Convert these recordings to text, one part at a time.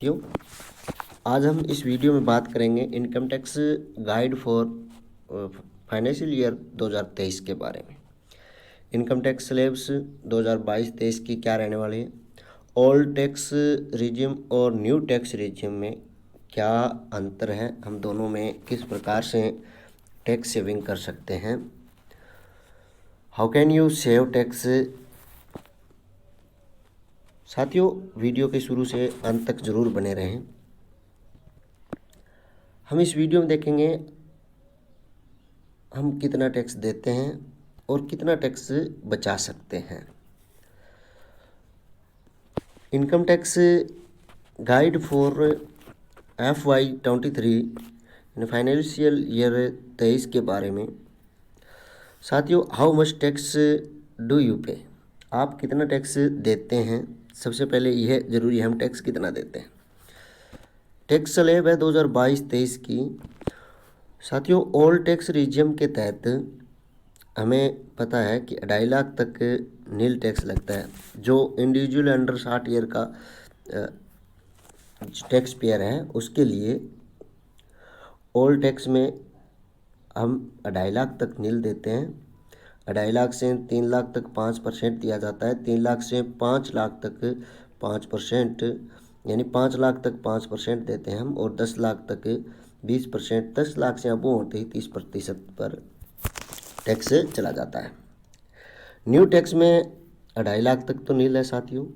क्यों आज हम इस वीडियो में बात करेंगे income tax guide for financial year 2023 के बारे में। इनकम टैक्स स्लैब्स 2022-23 की क्या रहने वाली है, ओल्ड टैक्स रिजिम और न्यू टैक्स रिजिम में क्या अंतर है, हम दोनों में किस प्रकार से टैक्स सेविंग कर सकते हैं, how can you save tax. साथियों, वीडियो के शुरू से अंत तक ज़रूर बने रहें। हम इस वीडियो में देखेंगे हम कितना टैक्स देते हैं और कितना टैक्स बचा सकते हैं। Income tax guide for FY23 financial year 23 के बारे में। साथियों, how much tax do you पे, आप कितना टैक्स देते हैं। सबसे पहले यह ज़रूरी है हम टैक्स कितना देते हैं। टैक्स स्लैब है 2022-23 की। साथियों, ओल्ड टैक्स रिजिम के तहत हमें पता है कि 2.5 लाख तक नील टैक्स लगता है। जो इंडिविजुअल अंडर 60 ईयर का टैक्स पेयर है उसके लिए ओल्ड टैक्स में हम 2.5 लाख तक नील देते हैं। 2.5 लाख से 3 लाख तक 5% दिया जाता है। 3 लाख से 5 लाख तक 5%, यानी 5 लाख तक 5% देते हैं हम, और 10 लाख तक 20%। 10 लाख से अबो होते ही 30% पर टैक्स चला जाता है। न्यू टैक्स में 2.5 लाख तक तो नील है साथियों,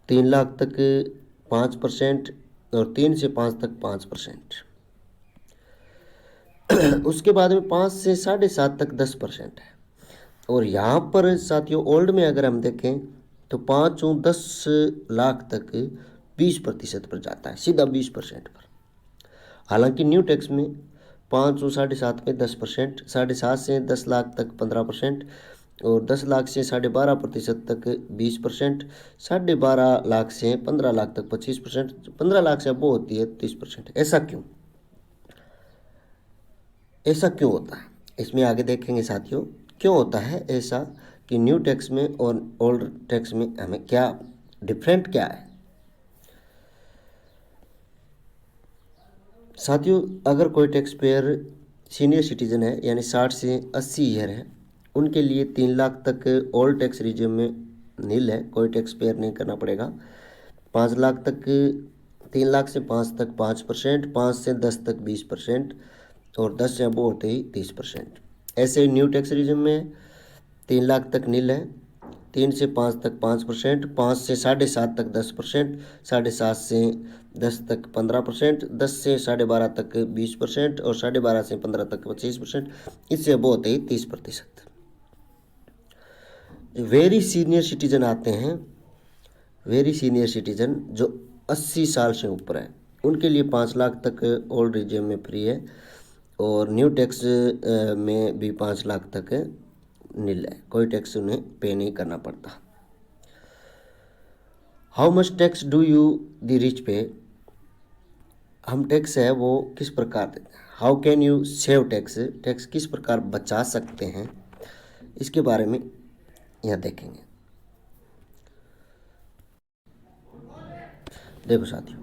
3 लाख तक 5% और 3 से 5 तक 5%। उसके बाद में 5 से 7.5 तक 10% है। और यहाँ पर साथियों ओल्ड में अगर हम देखें तो 5 और 10 लाख तक 20% पर जाता है, सीधा 20% पर। हालांकि न्यू टैक्स में 5 और 7.5 में 10%, 7.5 से 10 लाख तक 15%, और 10 लाख से 12.5% तक 20%, 12.5 लाख से 15 लाख तक 25%, 15 लाख से अब वो होती है 30%। ऐसा क्यों होता है, इसमें आगे देखेंगे साथियों क्यों होता है ऐसा, कि न्यू टैक्स में और ओल्ड टैक्स में हमें क्या डिफरेंट क्या है। साथियों, अगर कोई टैक्स पेयर सीनियर सिटीजन है यानी 60 से 80 ईयर है, उनके लिए 3 लाख तक ओल्ड टैक्स रिजिम में नील है, कोई टैक्स पेयर नहीं करना पड़ेगा। 5 लाख तक 3 लाख से 5 तक 5%, 5 से 10 तक 20%, और 10 से अबो होते ही 30%। ऐसे न्यू टैक्स रिजिम में 3 लाख तक नील है, 3 से 5 तक 5%, 5 से 7.5 तक 10%, 7.5 से 10 तक 15%, 10 से 12.5 तक 20%, और 12.5 से 15 तक 25%, इससे अब होते ही 30%। वेरी सीनियर सिटीजन आते हैं, वेरी सीनियर सिटीजन जो 80 साल से ऊपर है, उनके लिए 5 लाख तक ओल्ड रिजिम में फ्री है, और न्यू टैक्स में भी 5 लाख तक नील है, कोई टैक्स उन्हें पे नहीं करना पड़ता। How much tax do you the rich पे, हम टैक्स है वो किस प्रकार देते हैं। How can you save tax, tax किस प्रकार बचा सकते हैं, इसके बारे में यहाँ देखेंगे। देखो साथियों,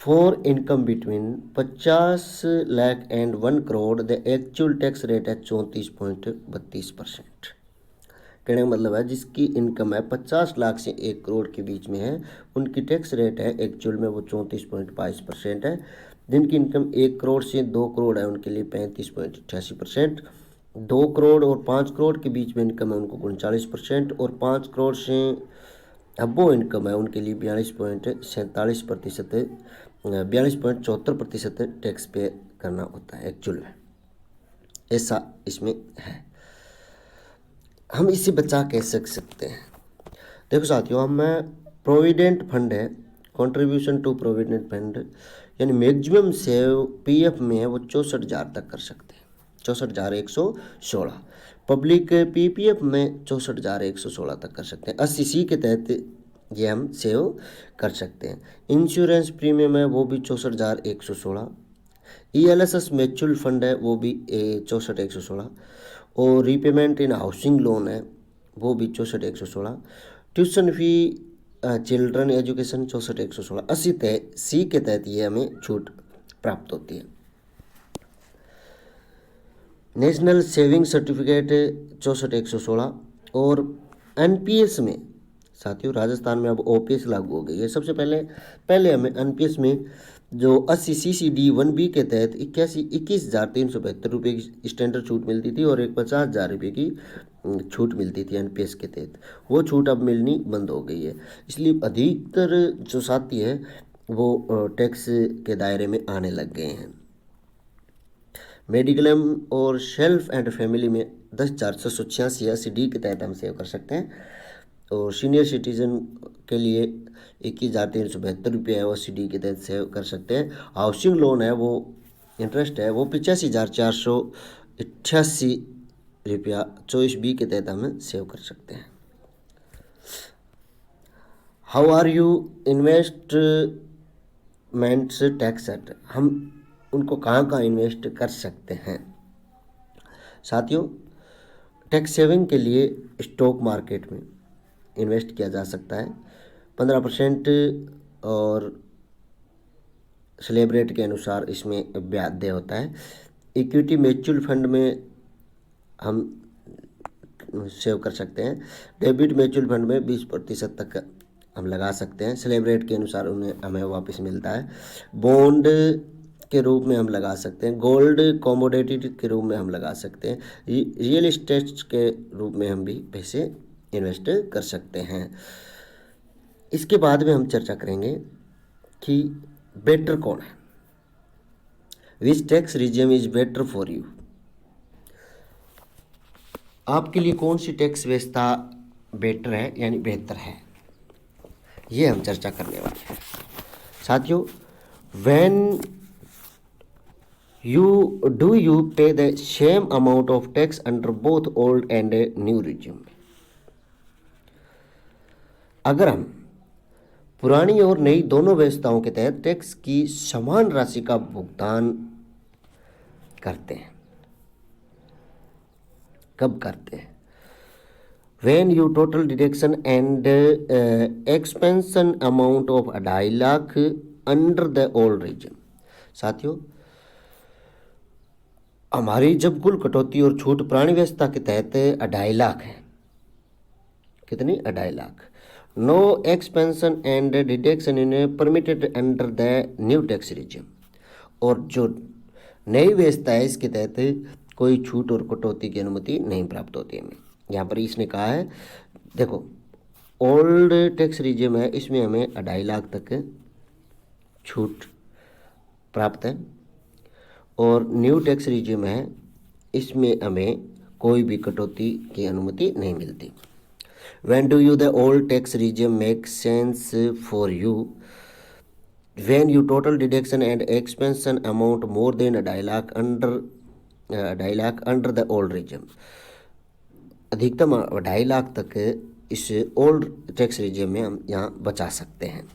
for income between 50 lakh and 1 crore the actual tax rate है 34.32%। कहने का मतलब है जिसकी इनकम है 50 लाख से 1 करोड़ के बीच में है, उनकी टैक्स रेट है एक्चुअल में वो 34.22% है। जिनकी इनकम 1 करोड़ से 2 करोड़ है उनके लिए 35.88%, 2 करोड़ और 5 करोड़ के बीच में इनकम है उनको 39%, और 5 करोड़ से अब वो इनकम है उनके लिए 42.47%, 42.74% टैक्स पे करना होता है एक्चुअल में। ऐसा इसमें है। हम इससे बचा कैसे सकते हैं। देखो साथियों, हम प्रोविडेंट फंड है, कंट्रीब्यूशन टू प्रोविडेंट फंड, यानी मैक्सिमम सेव पीएफ में है वो 64,000 तक कर सकते हैं, 64,116। पब्लिक पीपीएफ में 64,116 तक कर सकते हैं। 80C के तहत ये हम सेव कर सकते हैं। इंश्योरेंस प्रीमियम है वो भी 64,116। ELSS म्यूचुअल फंड है वो भी 64,116, और रीपेमेंट इन हाउसिंग लोन है वो भी 64,116। ट्यूशन फी चिल्ड्रन एजुकेशन 64,116, 80 सी के तहत ये हमें छूट प्राप्त होती है। नेशनल सेविंग सर्टिफिकेट 64,116 और एनपीएस में साथियों राजस्थान में अब ओपीएस लागू हो गई है। सबसे पहले हमें एनपीएस में जो 80 CCD 1B के तहत 21,372 रुपये की स्टैंडर्ड छूट मिलती थी और एक 50,000 रुपये की छूट मिलती थी एनपीएस के तहत, वो छूट अब मिलनी बंद हो गई है। इसलिए अधिकतर जो साथी है वो टैक्स के दायरे में आने लग गए हैं। मेडिक्लेम और सेल्फ एंड फैमिली में 10,486 80D के तहत हम सेव कर सकते हैं और सीनियर सिटीजन के लिए 21,372 रुपये है वो CD के तहत सेव कर सकते हैं। हाउसिंग लोन है वो इंटरेस्ट है वो 85,488 रुपया 24B के तहत हम सेव कर सकते हैं। How are you investments tax act, हम उनको कहाँ इन्वेस्ट कर सकते हैं। साथियों टैक्स सेविंग के लिए स्टॉक मार्केट में इन्वेस्ट किया जा सकता है 15% और स्लैब रेट के अनुसार इसमें ब्याज दे होता है। इक्विटी म्यूचुअल फंड में हम सेव कर सकते हैं। डेबिट म्यूचुअल फंड में 20% तक हम लगा सकते हैं, स्लैब रेट के अनुसार उन्हें हमें वापस मिलता है। बॉन्ड के रूप में हम लगा सकते हैं, गोल्ड कमोडिटी के रूप में हम लगा सकते हैं, रियल एस्टेट के रूप में हम भी पैसे इन्वेस्ट कर सकते हैं। इसके बाद में हम चर्चा करेंगे कि बेटर कौन है, which tax regime is better for you, आपके लिए कौन सी टैक्स व्यवस्था बेटर है यानी बेहतर है, ये हम चर्चा करने वाले हैं। साथियों when you pay the same amount of tax under both old and new regime, अगर हम पुरानी और नई दोनों व्यवस्थाओं के तहत टैक्स की समान राशि का भुगतान करते हैं, कब करते हैं, when you total deduction and expansion amount of 2.5 lakh under the old regime। साथियों हमारी जब कुल कटौती और छूट पुरानी व्यवस्था के तहत 2.5 लाख है, कितनी 2.5 lakh, no exemption and deduction in permitted under the new tax regime, और जो नई व्यवस्था है इसके तहत कोई छूट और कटौती की अनुमति नहीं प्राप्त होती है। हमें यहाँ पर इसने कहा है देखो ओल्ड टैक्स रिजिम है इसमें हमें 2.5 लाख तक छूट प्राप्त है और न्यू टैक्स रिजिम है इसमें हमें कोई भी कटौती की अनुमति नहीं मिलती। When do you the old tax regime make sense for you? When you total deduction and expansion amount more than 2.5 lakh under the old regime, अधिकतम 2.5 लाख तक इस ओल्ड टैक्स रिजिम में हम यहाँ बचा सकते हैं।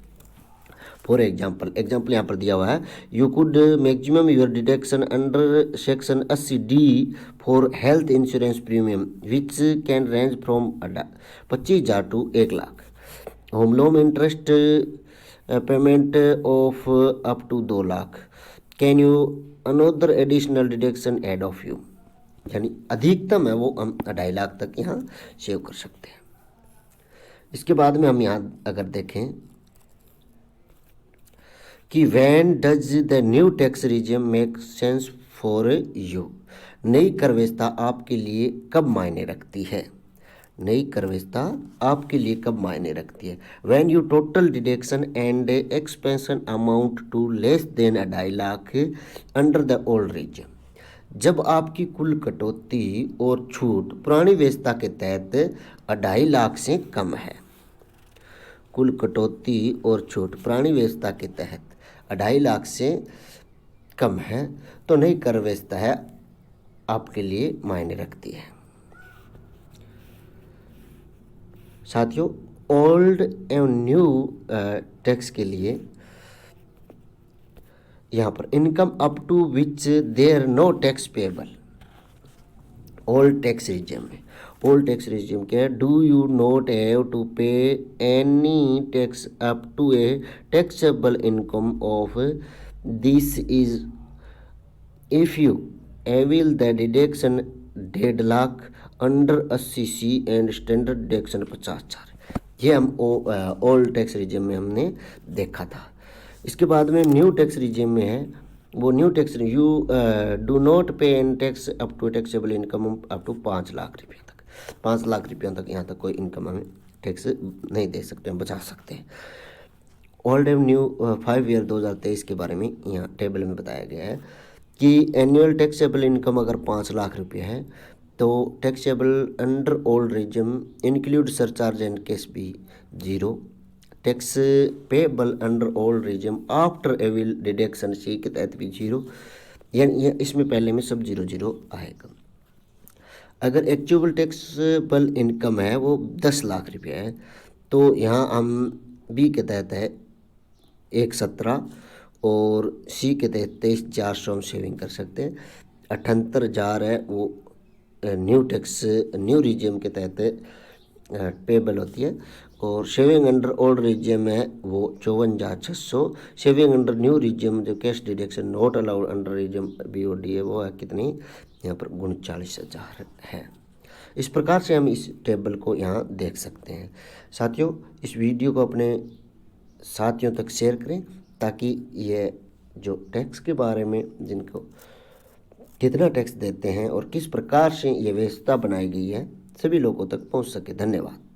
फॉर एग्जाम्पल यहाँ पर दिया हुआ है, you could maximum your deduction under section 80D for health insurance premium which can range from 25,000 to 1 lakh, home loan interest payment of up to 2 lakh, can you another additional deduction add of you, यानी अधिकतम है वो हम 2.5 लाख तक यहाँ save कर सकते हैं। इसके बाद में हम यहाँ अगर देखें कि when does the new tax regime make sense for you, नई कर व्यवस्था आपके लिए कब मायने रखती है, नई कर व्यवस्था आपके लिए कब मायने रखती है। When you total deduction and exemption amount to less than 2.5 lakh under the old regime, जब आपकी कुल कटौती और छूट पुरानी व्यवस्था के तहत 2.5 लाख से कम है, कुल कटौती और छूट पुरानी व्यवस्था के तहत 2.5 लाख से कम है तो नई कर व्यवस्था है आपके लिए मायने रखती है। साथियों ओल्ड एवं न्यू टैक्स के लिए यहाँ पर income up to which there no tax payable, old tax regime में ओल्ड टैक्स रिजिम क्या है, do you not have to pay any tax up to a taxable income of this is if you avail the deduction 1.5 lakh under 80C and standard deduction 50,000। ये हम old tax regime में हमने देखा था। इसके बाद में न्यू टैक्स रिजिम में है, वो new tax you do not pay an tax up to taxable income up to 5 lakh रुपये तक। 5 लाख रुपयों तक यहाँ तक कोई इनकम हमें टैक्स नहीं दे सकते, हम बचा सकते हैं। ओल्ड एंड न्यू 5 ईयर 2023 के बारे में यहाँ टेबल में बताया गया है कि एनुअल टैक्सेबल इनकम अगर 5 लाख रुपये है तो taxable under old regime include surcharge and cash भी 0, tax payable under old regime after avail deduction C के तहत भी 0, यानी इसमें पहले में सब 0 आएगा। अगर एक्चुअल टैक्सेबल इनकम है वो 10 लाख रुपये है तो यहाँ हम बी के तहत है 117 और सी के तहत 23,400 हम सेविंग कर सकते हैं। 78,000 है वो न्यू रिजिम के तहत पेबल होती है, और सेविंग अंडर ओल्ड रिजिम है वो 54,600। सेविंग अंडर न्यू रिजिम जो cash deduction not allowed under regime BOD है वो है कितनी, यहाँ पर 39,000 है। इस प्रकार से हम इस टेबल को यहाँ देख सकते हैं। साथियों, इस वीडियो को अपने साथियों तक शेयर करें ताकि ये जो टैक्स के बारे में जिनको कितना टैक्स देते हैं और किस प्रकार से ये व्यवस्था बनाई गई है सभी लोगों तक पहुँच सके। धन्यवाद।